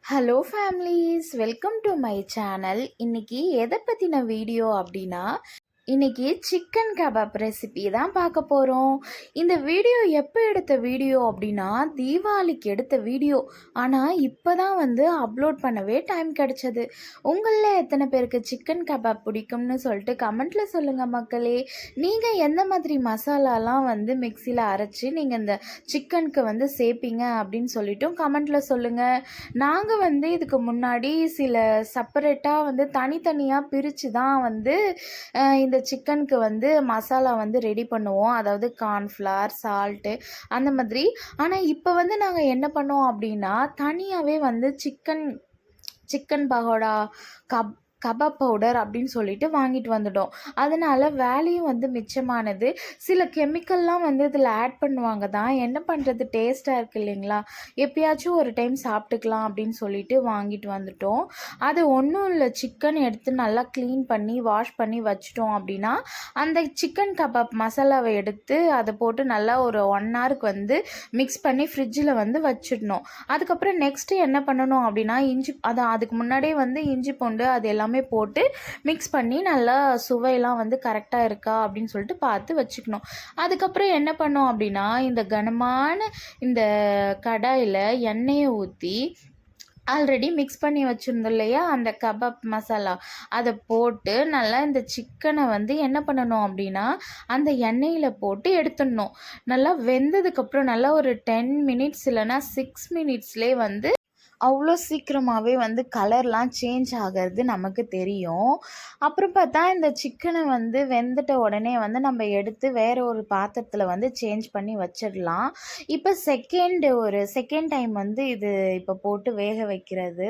Hello families, welcome to my channel. இன்னைக்கு எதை பற்றின வீடியோ அப்படின்னா, இன்னைக்கு சிக்கன் கபாப் ரெசிபி தான் பார்க்க போகிறோம். இந்த வீடியோ எப்போ எடுத்த வீடியோ அப்படின்னா, தீபாவளிக்கு எடுத்த வீடியோ. ஆனால் இப்போ தான் அப்லோட் பண்ணவே டைம் கிடச்சது. உங்களில் எத்தனை பேருக்கு சிக்கன் கபாப் பிடிக்கும்னு சொல்லிட்டு கமெண்ட்டில் சொல்லுங்கள் மக்களே. நீங்கள் எந்த மாதிரி மசாலாலாம் மிக்சியில் அரைச்சி நீங்கள் இந்த சிக்கனுக்கு சேர்ப்பீங்க அப்படின்னு சொல்லிட்டும் கமெண்ட்டில் சொல்லுங்கள். நாங்கள் இதுக்கு முன்னாடி சில செப்பரேட்டாக தனித்தனியாக பிரித்து தான் இந்த சிக்கனுக்கு மசாலா ரெடி பண்ணுவோம். அதாவது கார்ன்ஃப்ளவர், சால்ட்டு அந்த மாதிரி. ஆனால் இப்போ நாங்கள் என்ன பண்ணோம் அப்படின்னா, தனியாகவே chicken chicken pakoda, kebab powder அப்படின்னு சொல்லிட்டு வாங்கிட்டு வந்துட்டோம். அதனால் வேலையும் மிச்சமானது. சில கெமிக்கல்லாம் இதில் ஆட் பண்ணுவாங்க தான். என்ன பண்ணுறது, டேஸ்ட்டாக இருக்குது இல்லைங்களா? எப்பயாச்சும் ஒரு டைம் சாப்பிட்டுக்கலாம் அப்படின்னு சொல்லிட்டு வாங்கிட்டு வந்துட்டோம். அது ஒன்றும் இல்லை, சிக்கன் எடுத்து நல்லா க்ளீன் பண்ணி வாஷ் பண்ணி வச்சிட்டோம் அப்படின்னா, அந்த சிக்கன் கபாப் மசாலாவை எடுத்து அதை போட்டு நல்லா ஒரு 1 ஹவருக்கு மிக்ஸ் பண்ணி ஃப்ரிட்ஜில் வச்சிடணும். அதுக்கப்புறம் நெக்ஸ்ட்டு என்ன பண்ணணும் அப்படின்னா, அதுக்கு முன்னாடியே இஞ்சி பூண்டு அது எல்லாமே போட்டு மிக்ஸ் பண்ணி நல்லா சுவையெல்லாம் கரெக்டாக இருக்கா அப்படின்னு சொல்லிட்டு பார்த்து வச்சுக்கணும். அதுக்கப்புறம் என்ன பண்ணோம் அப்படின்னா, இந்த கனமான இந்த கடாயில் எண்ணெயை ஊற்றி ஆல்ரெடி மிக்ஸ் பண்ணி வச்சுருந்தோம் இல்லையா, அந்த கபாப் மசாலா அதை போட்டு நல்லா இந்த சிக்கனை என்ன பண்ணணும் அப்படின்னா, அந்த எண்ணெயில் போட்டு எடுத்துடணும். நல்லா வெந்ததுக்கப்புறம் நல்லா ஒரு 10 மினிட்ஸ் இல்லைன்னா 6 மினிட்ஸ்லேயே அவ்வளோ சீக்கிரமாகவே கலர்லாம் சேஞ்ச் ஆகிறது நமக்கு தெரியும். அப்புறம் பார்த்தா இந்த சிக்கனை வெந்துட்ட உடனே நம்ம எடுத்து வேறு ஒரு பாத்திரத்தில் சேஞ்ச் பண்ணி வச்சிடலாம். இப்போ செகண்ட் டைம் இது இப்போ போட்டு வேக வைக்கிறது.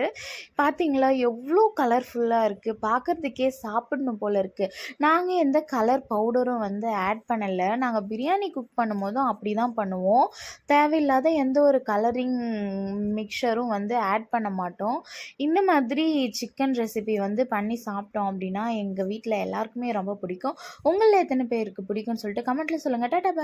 பார்த்தீங்களா எவ்வளோ கலர்ஃபுல்லாக இருக்குது, பார்க்குறதுக்கே சாப்பிடணும் போல் இருக்குது. நாங்கள் எந்த கலர் பவுடரும் ஆட் பண்ணலை. நாங்கள் பிரியாணி குக் பண்ணும்போதும் அப்படி தான் பண்ணுவோம். தேவையில்லாத எந்த ஒரு கலரிங் மிக்சரும் ஆட் பண்ண மாட்டோம். இந்த மாதிரி சிக்கன் ரெசிபி பண்ணி சாப்பிட்டோம் அப்படின்னா எங்கள் வீட்டில் எல்லாருக்குமே ரொம்ப பிடிக்கும். உங்களில் எத்தனை பேருக்கு பிடிக்கும்னு சொல்லிட்டு கமெண்ட்டில் சொல்லுங்கள். டாடா பாய்.